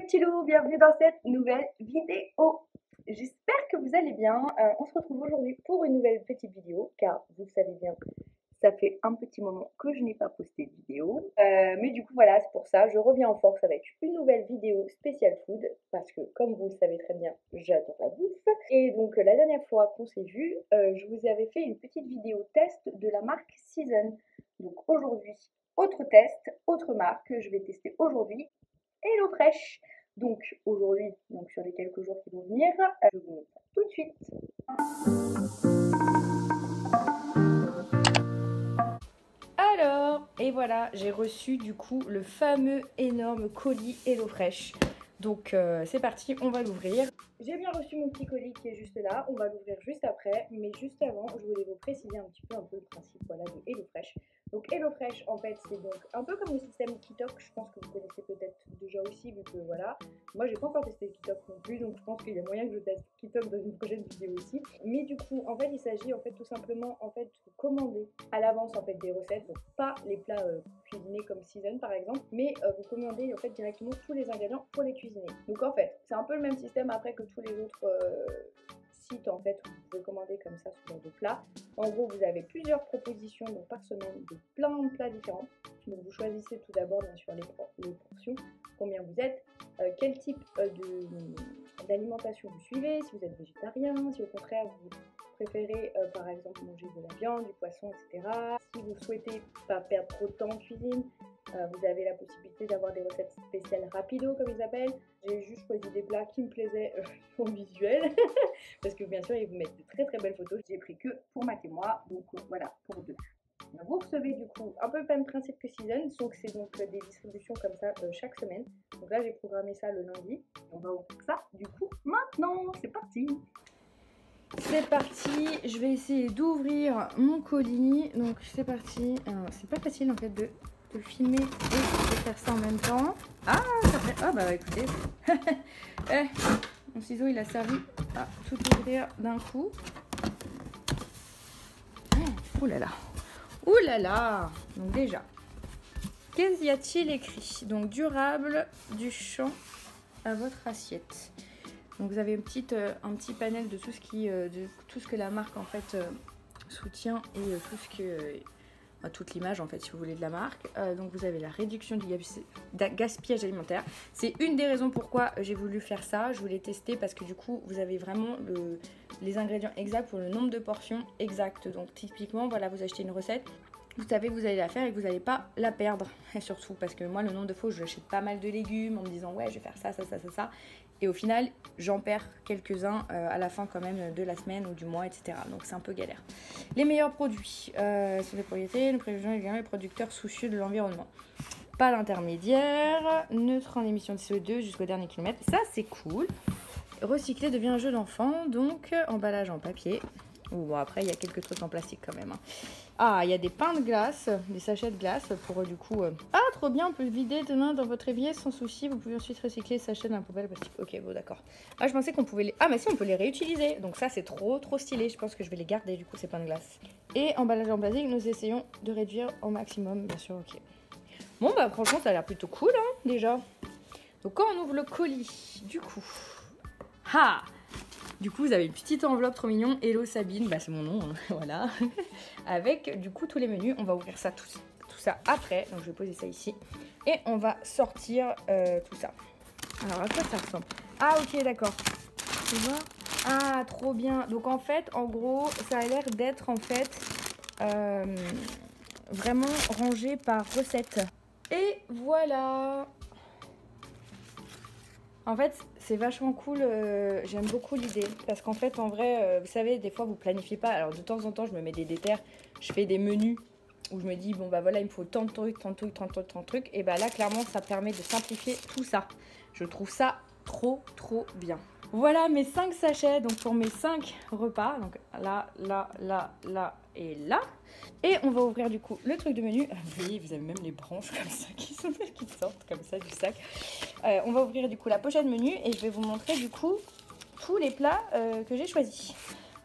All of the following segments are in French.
les petits loups, bienvenue dans cette nouvelle vidéo. J'espère que vous allez bien. On se retrouve aujourd'hui pour une nouvelle petite vidéo, car vous le savez bien, ça fait un petit moment que je n'ai pas posté de vidéo. Mais du coup voilà, c'est pour ça, je reviens en force avec une nouvelle vidéo spéciale food, parce que comme vous le savez très bien, j'adore la bouffe. Et donc la dernière fois qu'on s'est vu, je vous avais fait une petite vidéo test de la marque Season. Donc aujourd'hui, autre test, autre marque que je vais tester aujourd'hui. HelloFresh. Donc aujourd'hui, donc sur les quelques jours qui vont venir, je vous montre ça tout de suite. Alors, et voilà, j'ai reçu du coup le fameux énorme colis HelloFresh. Donc c'est parti, on va l'ouvrir. J'ai bien reçu mon petit colis qui est juste là, on va l'ouvrir juste après, mais juste avant, je voulais vous préciser un petit peu le principe voilà, de HelloFresh. Donc HelloFresh, en fait, c'est donc un peu comme le système Kitok, je pense que vous connaissez peut-être déjà aussi, vu que voilà, moi j'ai pas encore testé Kitok non plus, donc je pense qu'il y a moyen que je teste Kitok dans une prochaine vidéo aussi. Mais du coup, en fait, il s'agit en fait tout simplement en fait de commander à l'avance en fait des recettes, donc pas les plats cuisinés comme Season par exemple, mais vous commandez en fait directement tous les ingrédients pour les cuisiner. Donc en fait, c'est un peu le même système après que tous les autres sites en fait où vous pouvez commander comme ça ce genre de plats. En gros, vous avez plusieurs propositions donc, par semaine de plein de plats différents. Donc vous choisissez tout d'abord bien sûr les portions, combien vous êtes, quel type d'alimentation vous suivez, si vous êtes végétarien, si au contraire vous préférez par exemple manger de la viande, du poisson, etc. Si vous souhaitez pas perdre trop de temps en cuisine, vous avez la possibilité d'avoir des recettes spéciales rapido comme ils appellent. J'ai juste choisi des plats qui me plaisaient au visuel parce que bien sûr ils vous mettent de très très belles photos. J'ai pris que pour Matt et moi, donc voilà, pour deux. Vous recevez du coup un peu le même principe que Season, sauf que c'est donc des distributions comme ça chaque semaine. Donc là j'ai programmé ça le lundi. On va ouvrir ça du coup maintenant, c'est parti. C'est parti, je vais essayer d'ouvrir mon colis. Donc c'est parti. C'est pas facile en fait de filmer et de faire ça en même temps. Ah, ça fait... Ah bah écoutez. Mon ciseau il a servi à tout ouvrir d'un coup. Ouh là là. Ouh là là. Donc déjà, qu'y a-t-il écrit? Donc durable, du champ à votre assiette. Donc vous avez un petit panel de tout ce que la marque en fait soutient et tout ce que toute l'image en fait si vous voulez de la marque. Donc vous avez la réduction du gaspillage alimentaire. C'est une des raisons pourquoi j'ai voulu faire ça. Je voulais tester parce que du coup vous avez vraiment les ingrédients exacts pour le nombre de portions exactes. Donc typiquement voilà, vous achetez une recette, vous savez vous allez la faire et que vous n'allez pas la perdre. Et surtout parce que moi le nombre de fois je achète pas mal de légumes en me disant ouais je vais faire ça. Et au final, j'en perds quelques-uns à la fin quand même de la semaine ou du mois, etc. Donc c'est un peu galère. Les meilleurs produits sont les propriétés, les prévisions et les producteurs soucieux de l'environnement. Pas d'intermédiaire, neutre en émissions de CO2 jusqu'au dernier kilomètre. Ça, c'est cool. Recycler devient un jeu d'enfant, donc emballage en papier. Bon, après, il y a quelques trucs en plastique quand même. Ah, il y a des pains de glace, des sachets de glace pour du coup... Ah, trop bien, on peut le vider demain dans votre évier sans souci. Vous pouvez ensuite recycler les sachets dans la poubelle plastique. Ok, bon, d'accord. Ah, je pensais qu'on pouvait les... Ah, mais si, on peut les réutiliser. Donc ça, c'est trop stylé. Je pense que je vais les garder, du coup, ces pains de glace. Et emballage en plastique, nous essayons de réduire au maximum, bien sûr, ok. Bon, bah franchement, ça a l'air plutôt cool, hein, déjà. Donc quand on ouvre le colis, du coup... Ah! Du coup, vous avez une petite enveloppe trop mignon. Hello Sabine, bah c'est mon nom, hein, voilà. Avec du coup tous les menus. On va ouvrir ça tout ça après. Donc je vais poser ça ici. Et on va sortir tout ça. Alors à quoi ça ressemble? Ah ok, d'accord. Tu vois? Ah trop bien. Donc en fait, en gros, ça a l'air d'être en fait vraiment rangé par recette. Et voilà. En fait, c'est vachement cool, j'aime beaucoup l'idée. Parce qu'en fait, en vrai, vous savez, des fois, vous planifiez pas. Alors, de temps en temps, je me mets des déterres, je fais des menus où je me dis, bon, bah voilà, il me faut tant de trucs, tant de trucs, tant de trucs. Et bah là, clairement, ça permet de simplifier tout ça. Je trouve ça trop bien. Voilà mes 5 sachets, donc pour mes 5 repas. Donc là et là. Et on va ouvrir du coup le truc de menu. Vous voyez, vous avez même les branches comme ça qui sortent comme ça du sac. On va ouvrir du coup la pochette menu et je vais vous montrer du coup tous les plats que j'ai choisis.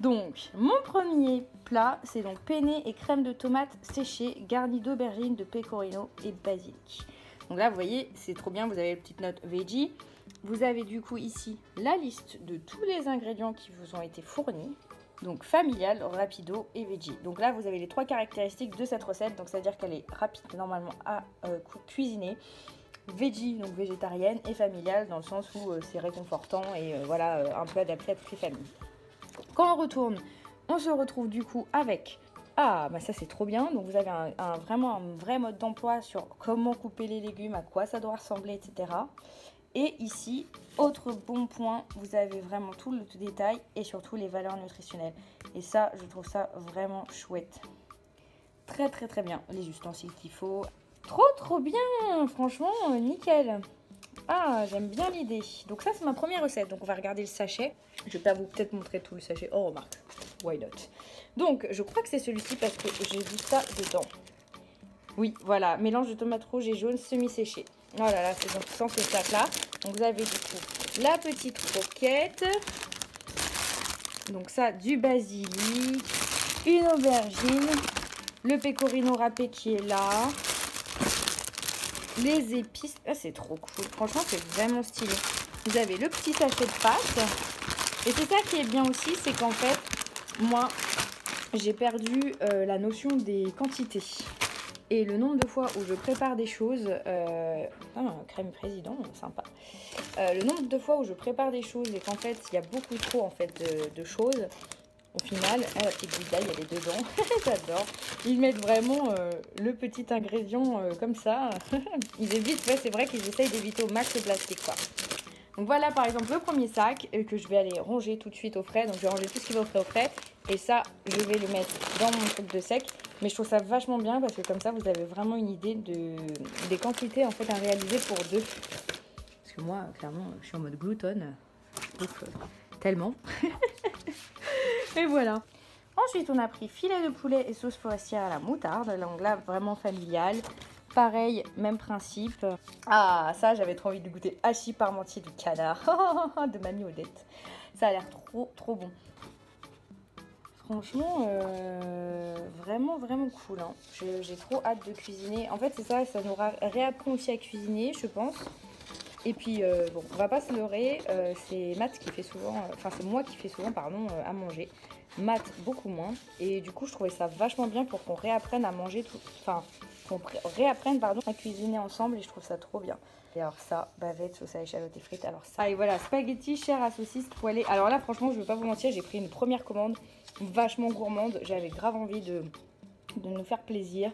Donc mon premier plat, c'est donc penne et crème de tomate séchée garnie d'aubergines, de pecorino et basilic. Donc là, vous voyez, c'est trop bien. Vous avez les petites notes veggie. Vous avez du coup ici la liste de tous les ingrédients qui vous ont été fournis. Donc familial, rapido et veggie. Donc là, vous avez les 3 caractéristiques de cette recette. Donc c'est-à-dire qu'elle est rapide normalement à cuisiner. Veggie, donc végétarienne, et familiale dans le sens où c'est réconfortant et voilà, un peu adapté à toutes les familles. Quand on retourne, on se retrouve du coup avec... Ah, bah ça c'est trop bien. Donc vous avez vraiment un vrai mode d'emploi sur comment couper les légumes, à quoi ça doit ressembler, etc. Et ici, autre bon point, vous avez vraiment tout le détail et surtout les valeurs nutritionnelles. Et ça, je trouve ça vraiment chouette. Très très très bien. Les ustensiles qu'il faut. Trop bien, franchement, nickel. Ah, j'aime bien l'idée. Donc ça, c'est ma première recette. Donc on va regarder le sachet. Je vais pas vous peut-être montrer tout le sachet. Oh, remarque, why not. Donc, je crois que c'est celui-ci parce que j'ai vu ça dedans. Oui, voilà, mélange de tomates rouges et jaunes semi-séchées. Oh là là, c'est dans ce sac-là. Donc vous avez du coup la petite roquette. Donc ça, du basilic, une aubergine, le pecorino râpé qui est là. Les épices, ah, c'est trop cool, franchement c'est vraiment stylé. Vous avez le petit sachet de pâtes. Et c'est ça qui est bien aussi, c'est qu'en fait, moi, j'ai perdu la notion des quantités. Et le nombre de fois où je prépare des choses, crème président, sympa. Le nombre de fois où je prépare des choses et qu'en fait, il y a beaucoup trop en fait de choses. Au final, la petite bouteille, elle est dedans. J'adore. Ils mettent vraiment le petit ingrédient comme ça. Ils évitent, ouais, c'est vrai qu'ils essayent d'éviter au max le plastique, quoi. Donc voilà, par exemple, le premier sac que je vais aller ranger tout de suite au frais. Donc je vais ranger tout ce qui va au frais. Et ça, je vais le mettre dans mon truc de sec. Mais je trouve ça vachement bien parce que comme ça, vous avez vraiment une idée des quantités en fait à réaliser pour deux. Parce que moi, clairement, je suis en mode gloutonne. Donc, tellement. Et voilà. Ensuite, on a pris filet de poulet et sauce forestière à la moutarde. Donc là, vraiment familial. Pareil, même principe. Ah, ça, j'avais trop envie de goûter. Hachis parmentier du canard de Mamie Odette. Ça a l'air trop bon. Franchement, vraiment cool. Hein. J'ai trop hâte de cuisiner. En fait, c'est ça, ça nous réapprend aussi à cuisiner, je pense. Et puis, bon, on va pas se leurrer. C'est Matt qui fait souvent, enfin, c'est moi qui fais souvent, pardon, à manger. Matt, beaucoup moins. Et du coup, je trouvais ça vachement bien pour qu'on réapprenne à manger tout. Enfin, qu'on réapprenne, pardon, à cuisiner ensemble. Et je trouve ça trop bien. Et alors ça, bavette, sauce à échalote et frites. Alors ça, et voilà, spaghetti, chair à saucisse poêlée. Alors là, franchement, je vais pas vous mentir, j'ai pris une première commande vachement gourmande. J'avais grave envie de nous faire plaisir.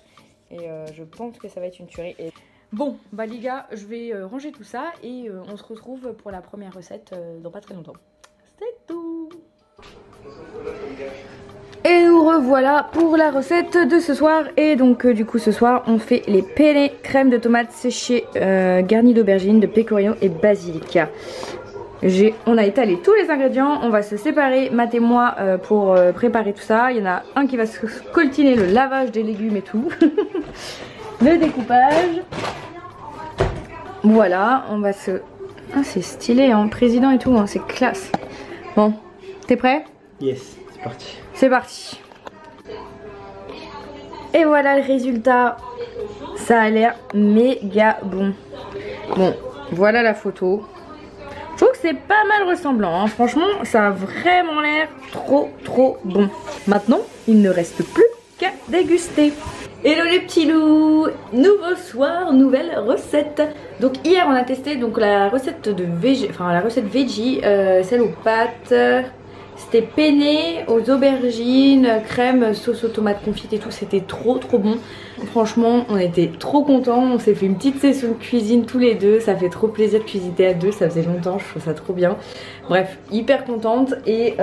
Et je pense que ça va être une tuerie. Et... Bon, bah les gars, je vais ranger tout ça. Et on se retrouve pour la première recette dans pas très longtemps. C'est tout. Et nous revoilà pour la recette de ce soir. Et donc du coup ce soir on fait les penne crème de tomates séchées garnies d'aubergines, de pecorino et basilic. On a étalé tous les ingrédients. On va se séparer, Matt et moi, pour préparer tout ça. Il y en a un qui va se coltiner le lavage des légumes et tout. Le découpage. Voilà, on va se... Ah, c'est stylé, hein, président et tout, hein, c'est classe. Bon, t'es prêt? Yes, c'est parti. C'est parti. Et voilà le résultat. Ça a l'air méga bon. Bon, voilà la photo. Je trouve que c'est pas mal ressemblant, hein. Franchement, ça a vraiment l'air trop bon. Maintenant, il ne reste plus qu'à déguster. Hello les petits loups, nouveau soir, nouvelle recette. Donc hier on a testé donc la recette de veggie, celle aux pâtes. C'était penne aux aubergines, crème, sauce aux tomates confites et tout. C'était trop bon. Franchement, on était trop contents. On s'est fait une petite session de cuisine tous les deux. Ça fait trop plaisir de cuisiner à deux. Ça faisait longtemps, je trouve ça trop bien. Bref, hyper contente. Et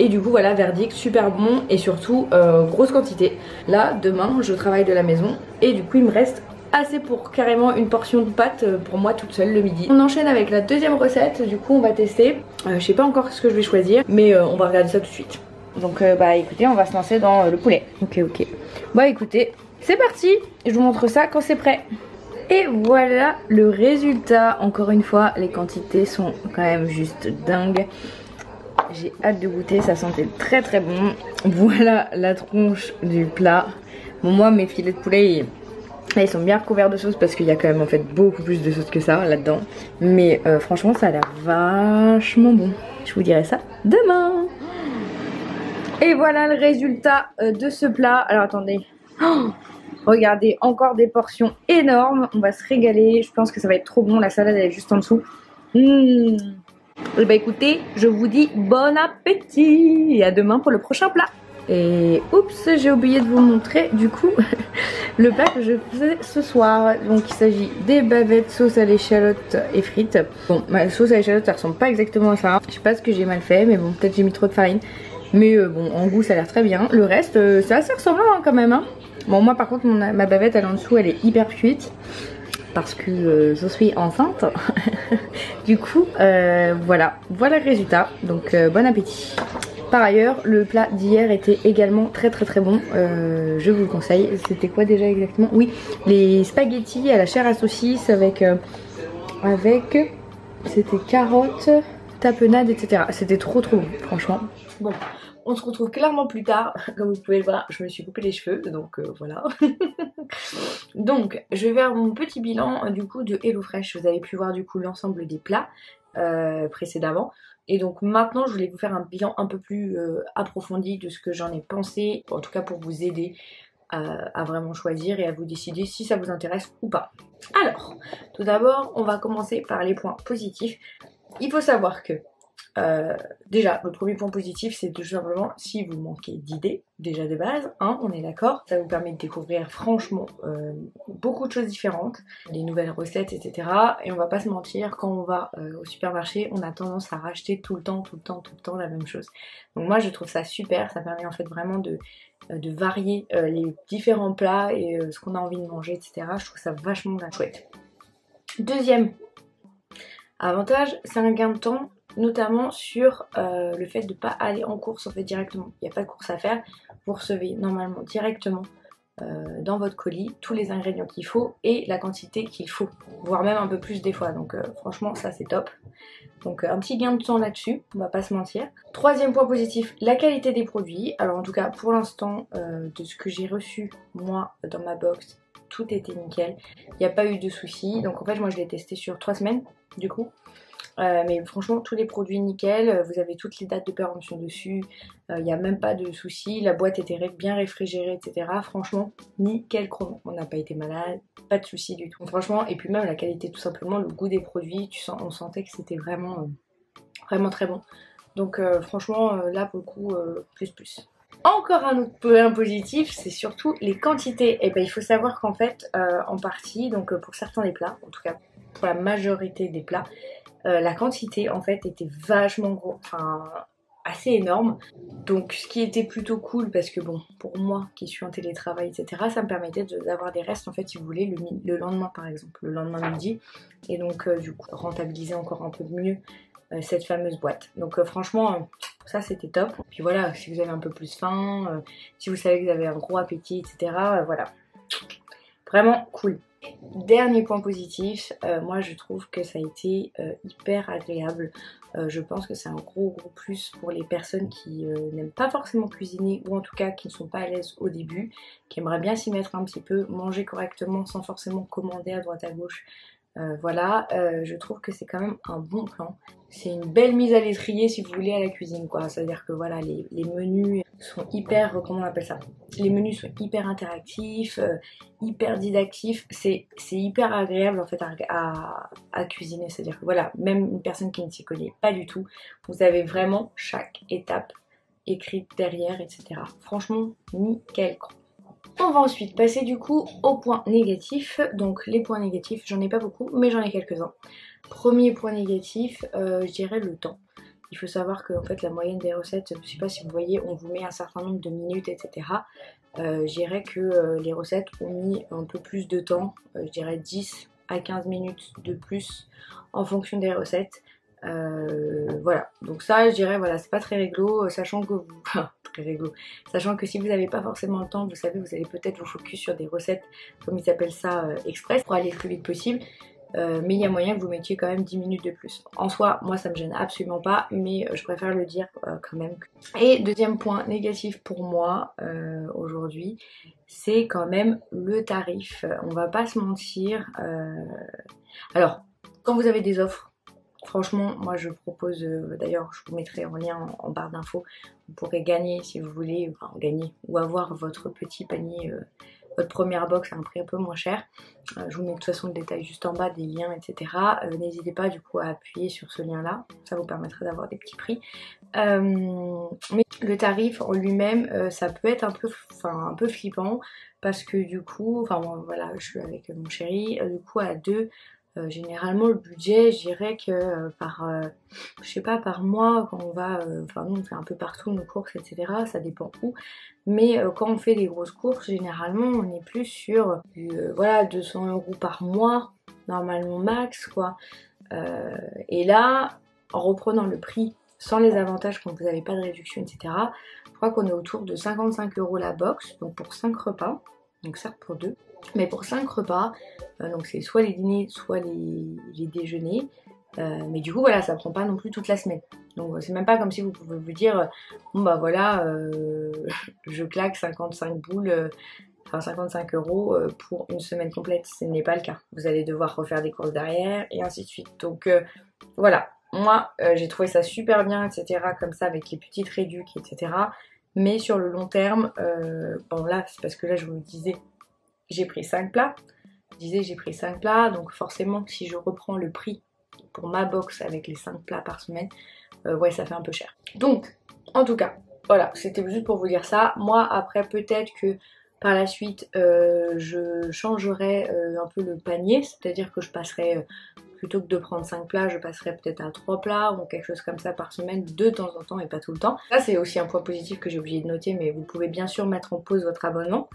du coup, voilà, verdict, super bon. Et surtout, grosse quantité. Là, demain, je travaille de la maison. Et du coup, il me reste assez pour carrément une portion de pâtes pour moi toute seule le midi. On enchaîne avec la deuxième recette, du coup on va tester. Je sais pas encore ce que je vais choisir, mais on va regarder ça tout de suite. Donc bah écoutez, on va se lancer dans le poulet. Ok. Bah écoutez, c'est parti. Je vous montre ça quand c'est prêt. Et voilà le résultat. Encore une fois, les quantités sont quand même juste dingues. J'ai hâte de goûter, ça sentait très bon. Voilà la tronche du plat. Bon, moi mes filets de poulet Là, ils sont bien recouverts de sauce parce qu'il y a quand même en fait beaucoup plus de sauce que ça là-dedans. Mais franchement ça a l'air vachement bon. Je vous dirai ça demain. Et voilà le résultat de ce plat. Alors attendez. Oh, regardez, encore des portions énormes. On va se régaler. Je pense que ça va être trop bon. La salade elle est juste en dessous. Et bah écoutez, je vous dis bon appétit. Et à demain pour le prochain plat. Et oups, j'ai oublié de vous montrer du coup le plat que je faisais ce soir. Donc il s'agit des bavettes sauce à l'échalote et frites. Bon, ma sauce à l'échalote ça ressemble pas exactement à ça. Je sais pas ce que j'ai mal fait, mais bon, peut-être j'ai mis trop de farine. Mais bon, en goût ça a l'air très bien. Le reste, c'est assez ressemblant hein, quand même. Hein. Bon, moi par contre, ma bavette elle en dessous elle est hyper cuite. Parce que je suis enceinte. Du coup, voilà le résultat. Donc bon appétit. Par ailleurs, le plat d'hier était également très bon, je vous le conseille. C'était quoi déjà exactement? Oui, les spaghettis à la chair à saucisse avec c'était carottes, tapenade, etc. C'était trop bon, franchement. Bon, on se retrouve clairement plus tard. Comme vous pouvez le voir, je me suis coupé les cheveux, donc voilà. Donc, je vais faire mon petit bilan du coup de HelloFresh. Vous avez pu voir du coup l'ensemble des plats précédemment. Et donc maintenant je voulais vous faire un bilan un peu plus approfondi de ce que j'en ai pensé, en tout cas pour vous aider à vraiment choisir et à vous décider si ça vous intéresse ou pas. Alors, tout d'abord on va commencer par les points positifs. Il faut savoir que déjà le premier point positif c'est tout simplement si vous manquez d'idées déjà de base, hein, on est d'accord, ça vous permet de découvrir franchement beaucoup de choses différentes, des nouvelles recettes etc. Et on va pas se mentir, quand on va au supermarché on a tendance à racheter tout le temps la même chose. Donc moi je trouve ça super, ça permet en fait vraiment de varier les différents plats et ce qu'on a envie de manger etc. Je trouve ça vachement chouette. Deuxième avantage, c'est un gain de temps, notamment sur le fait de ne pas aller en course en fait directement. Il n'y a pas de course à faire, vous recevez normalement directement dans votre colis tous les ingrédients qu'il faut et la quantité qu'il faut, voire même un peu plus des fois, donc franchement ça c'est top. Donc un petit gain de temps là-dessus, on va pas se mentir. Troisième point positif, la qualité des produits. Alors en tout cas pour l'instant, de ce que j'ai reçu moi dans ma box, tout était nickel, il n'y a pas eu de soucis. Donc en fait moi je l'ai testé sur 3 semaines du coup. Mais franchement tous les produits nickel, vous avez toutes les dates de péremption dessus, il n'y a même pas de soucis, la boîte était bien réfrigérée etc. Franchement nickel chrono, on n'a pas été malade, pas de soucis du tout. Franchement, et puis même la qualité tout simplement, le goût des produits, on sentait que c'était vraiment très bon. Donc franchement là pour le coup plus. Encore un autre point positif, c'est surtout les quantités. Et ben il faut savoir qu'en fait en partie, donc pour certains des plats, en tout cas pour la majorité des plats, la quantité en fait était vachement gros, enfin assez énorme. Donc ce qui était plutôt cool parce que bon, pour moi qui suis en télétravail etc, ça me permettait d'avoir des restes en fait si vous voulez le lendemain par exemple, le lendemain midi. Et donc du coup rentabiliser encore un peu mieux cette fameuse boîte. Donc franchement ça c'était top. Puis voilà, si vous avez un peu plus faim, si vous savez que vous avez un gros appétit etc, voilà, vraiment cool. Dernier point positif, moi je trouve que ça a été hyper agréable. Je pense que c'est un gros plus pour les personnes qui n'aiment pas forcément cuisiner, ou en tout cas qui ne sont pas à l'aise au début, qui aimeraient bien s'y mettre un petit peu, manger correctement sans forcément commander à droite à gauche. Voilà, je trouve que c'est quand même un bon plan. C'est une belle mise à l'étrier si vous voulez à la cuisine quoi. C'est-à-dire que voilà, les menus sont hyper, comment on appelle ça, les menus sont hyper interactifs, hyper didactifs. C'est hyper agréable en fait à cuisiner. C'est-à-dire que voilà, même une personne qui ne s'y connaît pas du tout, vous avez vraiment chaque étape écrite derrière etc. Franchement nickel. On va ensuite passer du coup aux points négatifs. Donc les points négatifs, j'en ai pas beaucoup mais j'en ai quelques-uns. Premier point négatif, je dirais le temps. Il faut savoir que en fait la moyenne des recettes, je sais pas si vous voyez, on vous met un certain nombre de minutes etc. Je dirais que les recettes ont mis un peu plus de temps, je dirais 10 à 15 minutes de plus en fonction des recettes. Voilà, donc ça je dirais voilà, c'est pas très réglo, sachant que vous très réglo, sachant que si vous n'avez pas forcément le temps, vous savez, vous allez peut-être vous focus sur des recettes comme ils appellent ça express pour aller le plus vite possible. mais il y a moyen que vous mettiez quand même 10 minutes de plus. En soi, moi ça me gêne absolument pas, mais je préfère le dire quand même. Et deuxième point négatif pour moi aujourd'hui, c'est quand même le tarif. On va pas se mentir. Alors, quand vous avez des offres, franchement, moi je propose, d'ailleurs je vous mettrai en lien en barre d'infos, vous pourrez gagner si vous voulez, enfin gagner ou avoir votre petit panier, votre première box à un prix un peu moins cher. Je vous mets de toute façon le détail juste en bas, des liens, etc. N'hésitez pas du coup à appuyer sur ce lien là, ça vous permettra d'avoir des petits prix. Mais le tarif en lui-même, ça peut être un peu flippant parce que du coup, enfin bon, voilà, je suis avec mon chéri, du coup à deux. Généralement le budget, je dirais que je sais pas, par mois, quand on va, enfin nous on fait un peu partout nos courses, etc. Ça dépend où. Mais quand on fait des grosses courses, généralement on est plus sur voilà, 200 € par mois, normalement max quoi. Et là, en reprenant le prix sans les avantages quand vous n'avez pas de réduction, etc. Je crois qu'on est autour de 55 € la box, donc pour 5 repas, donc certes pour 2. Mais pour 5 repas, donc c'est soit les dîners, soit les déjeuners. Mais du coup voilà, ça prend pas non plus toute la semaine. Donc c'est même pas comme si vous pouvez vous dire bon bah voilà, je claque 55 boules, enfin 55 € pour une semaine complète. Ce n'est pas le cas. Vous allez devoir refaire des courses derrière et ainsi de suite. Donc voilà, moi j'ai trouvé ça super bien, etc. Comme ça avec les petites réducs, etc. Mais sur le long terme, bon là c'est parce que là je vous le disais, j'ai pris 5 plats. Je disais j'ai pris 5 plats, donc forcément si je reprends le prix pour ma box avec les 5 plats par semaine, ouais ça fait un peu cher. Donc en tout cas, voilà, c'était juste pour vous dire ça. Moi après peut-être que par la suite je changerai un peu le panier, c'est-à-dire que je passerai, plutôt que de prendre 5 plats, je passerai peut-être à 3 plats ou quelque chose comme ça par semaine, de temps en temps et pas tout le temps. Ça c'est aussi un point positif que j'ai oublié de noter, mais vous pouvez bien sûr mettre en pause votre abonnement.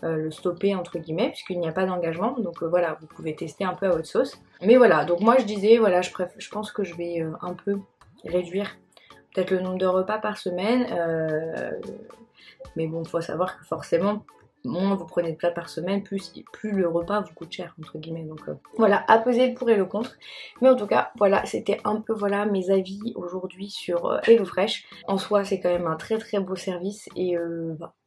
Le stopper entre guillemets puisqu'il n'y a pas d'engagement, donc voilà, vous pouvez tester un peu à votre sauce. Mais voilà, donc moi je disais voilà, je pense que je vais un peu réduire peut-être le nombre de repas par semaine, mais bon, faut savoir que forcément moins vous prenez de plats par semaine, plus le repas vous coûte cher entre guillemets. Donc voilà, à peser le pour et le contre. Mais en tout cas, voilà, c'était un peu voilà mes avis aujourd'hui sur HelloFresh. En soi, c'est quand même un très très beau service et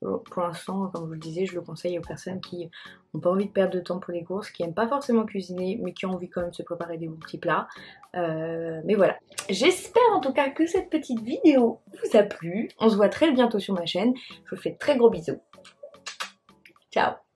pour l'instant, comme je vous le disais, je le conseille aux personnes qui n'ont pas envie de perdre de temps pour les courses, qui n'aiment pas forcément cuisiner, mais qui ont envie quand même de se préparer des bons petits plats. Mais voilà. J'espère en tout cas que cette petite vidéo vous a plu. On se voit très bientôt sur ma chaîne. Je vous fais de très gros bisous. Ciao!